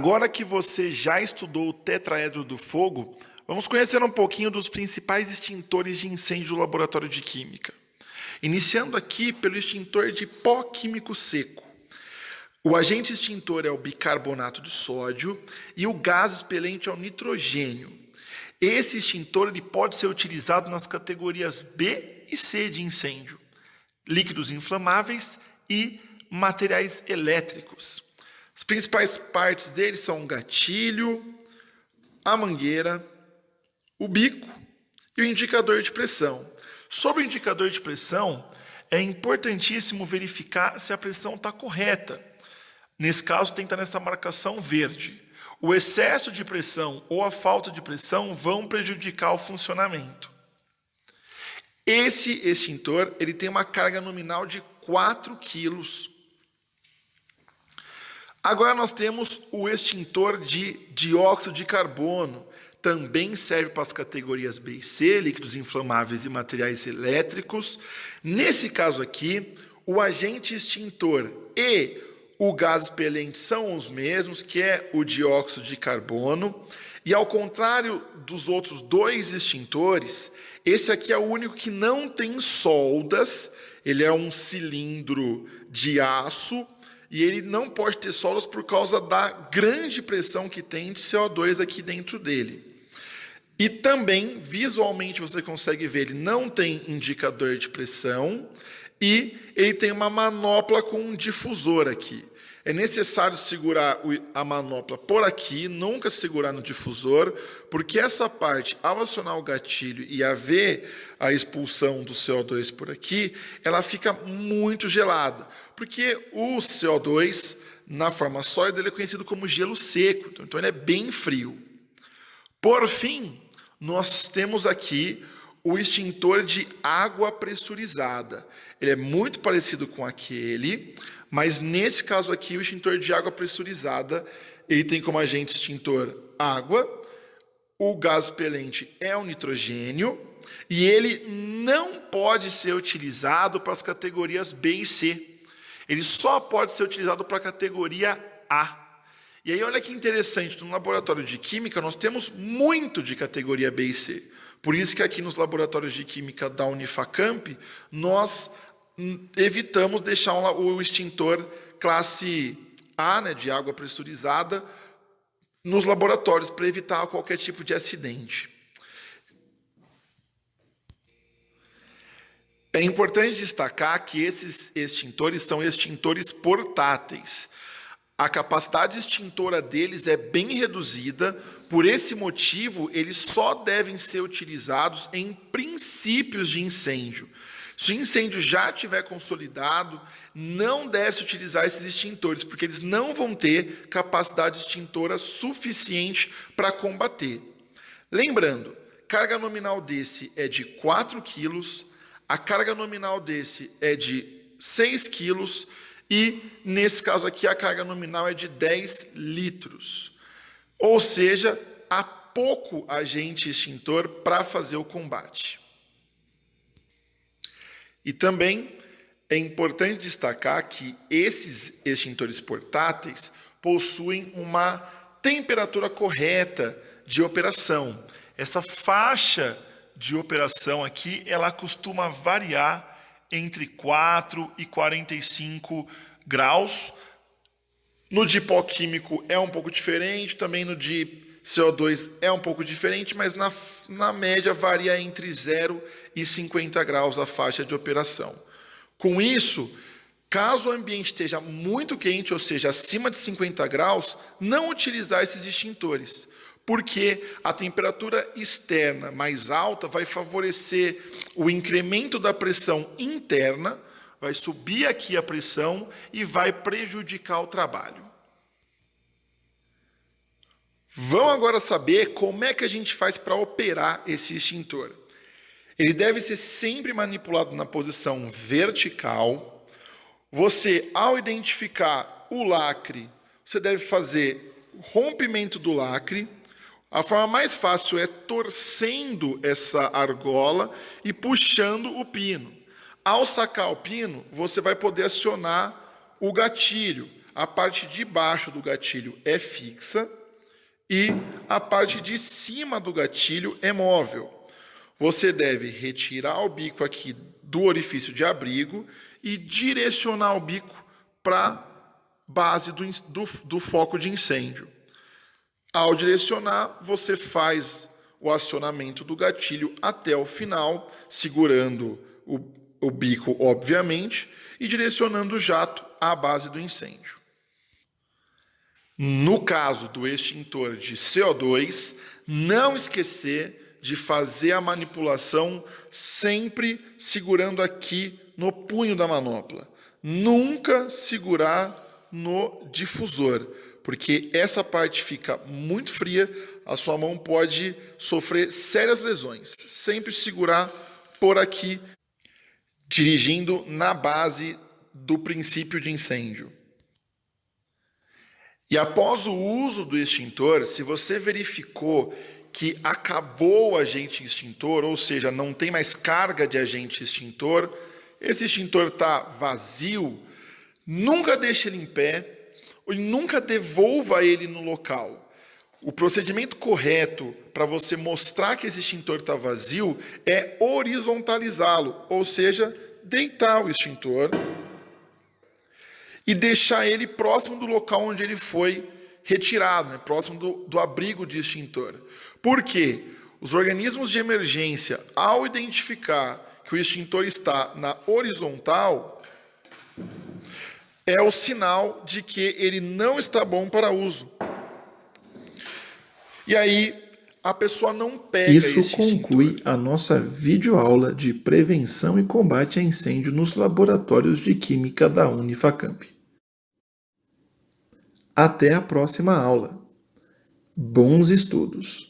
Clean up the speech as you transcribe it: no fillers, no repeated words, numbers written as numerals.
Agora que você já estudou o tetraedro do fogo, vamos conhecer um pouquinho dos principais extintores de incêndio do laboratório de química. Iniciando aqui pelo extintor de pó químico seco. O agente extintor é o bicarbonato de sódio e o gás expelente é o nitrogênio. Esse extintor ele pode ser utilizado nas categorias B e C de incêndio, líquidos inflamáveis e materiais elétricos. As principais partes dele são o gatilho, a mangueira, o bico e o indicador de pressão. Sobre o indicador de pressão, é importantíssimo verificar se a pressão está correta. Nesse caso, tem que estar nessa marcação verde. O excesso de pressão ou a falta de pressão vão prejudicar o funcionamento. Esse extintor ele tem uma carga nominal de 4 kg. Agora nós temos o extintor de dióxido de carbono. Também serve para as categorias B e C, líquidos inflamáveis e materiais elétricos. Nesse caso aqui, o agente extintor e o gás expelente são os mesmos, que é o dióxido de carbono. E ao contrário dos outros dois extintores, esse aqui é o único que não tem soldas. Ele é um cilindro de aço e ele não pode ter soldas por causa da grande pressão que tem de CO2 aqui dentro dele. E também, visualmente, você consegue ver, ele não tem indicador de pressão e ele tem uma manopla com um difusor aqui. É necessário segurar a manopla por aqui, nunca segurar no difusor, porque essa parte, ao acionar o gatilho e haver a expulsão do CO2 por aqui, ela fica muito gelada, porque o CO2, na forma sólida, ele é conhecido como gelo seco, então ele é bem frio. Por fim, nós temos aqui o extintor de água pressurizada. Ele é muito parecido com aquele, mas nesse caso aqui, o extintor de água pressurizada, ele tem como agente extintor água, o gás expelente é o nitrogênio, e ele não pode ser utilizado para as categorias B e C. Ele só pode ser utilizado para a categoria A. E aí olha que interessante, no laboratório de química nós temos muito de categoria B e C. Por isso que aqui nos laboratórios de química da Unifacamp, nós evitamos deixar o extintor classe A, né, de água pressurizada, nos laboratórios, para evitar qualquer tipo de acidente. É importante destacar que esses extintores são extintores portáteis. A capacidade extintora deles é bem reduzida, por esse motivo, eles só devem ser utilizados em princípios de incêndio. Se o incêndio já estiver consolidado, não deve-se utilizar esses extintores, porque eles não vão ter capacidade extintora suficiente para combater. Lembrando, carga nominal desse é de 4 kg, a carga nominal desse é de 6 kg, e, nesse caso aqui, a carga nominal é de 10 litros. Ou seja, há pouco agente extintor para fazer o combate. E também é importante destacar que esses extintores portáteis possuem uma temperatura correta de operação. Essa faixa de operação aqui, ela costuma variar entre 4 e 45 graus. No de pó químico é um pouco diferente, também no de CO2 é um pouco diferente, mas na média varia entre 0 e 50 graus a faixa de operação. Com isso, caso o ambiente esteja muito quente, ou seja, acima de 50 graus, não utilizar esses extintores, porque a temperatura externa mais alta vai favorecer o incremento da pressão interna, vai subir aqui a pressão e vai prejudicar o trabalho. Vamos agora saber como é que a gente faz para operar esse extintor. Ele deve ser sempre manipulado na posição vertical. Você, ao identificar o lacre, você deve fazer rompimento do lacre. A forma mais fácil é torcendo essa argola e puxando o pino. Ao sacar o pino, você vai poder acionar o gatilho. a parte de baixo do gatilho é fixa e a parte de cima do gatilho é móvel. Você deve retirar o bico aqui do orifício de abrigo e direcionar o bico para a base do foco de incêndio. Ao direcionar, você faz o acionamento do gatilho até o final, segurando o bico, obviamente, e direcionando o jato à base do incêndio. No caso do extintor de CO2, não esquecer de fazer a manipulação sempre segurando aqui no punho da manopla. Nunca segurar no difusor, porque essa parte fica muito fria, a sua mão pode sofrer sérias lesões. Sempre segurar por aqui, dirigindo na base do princípio de incêndio. E após o uso do extintor, se você verificou que acabou o agente extintor, ou seja, não tem mais carga de agente extintor, esse extintor está vazio, nunca deixe ele em pé e nunca devolva ele no local. O procedimento correto para você mostrar que esse extintor está vazio é horizontalizá-lo, ou seja, deitar o extintor e deixar ele próximo do local onde ele foi retirado, próximo do abrigo de extintor. Por quê? Os organismos de emergência, ao identificar que o extintor está na horizontal, é o sinal de que ele não está bom para uso. E aí, a pessoa não pega esse extintor. Isso conclui a nossa videoaula de prevenção e combate a incêndio nos laboratórios de Química da Unifacamp. Até a próxima aula. Bons estudos!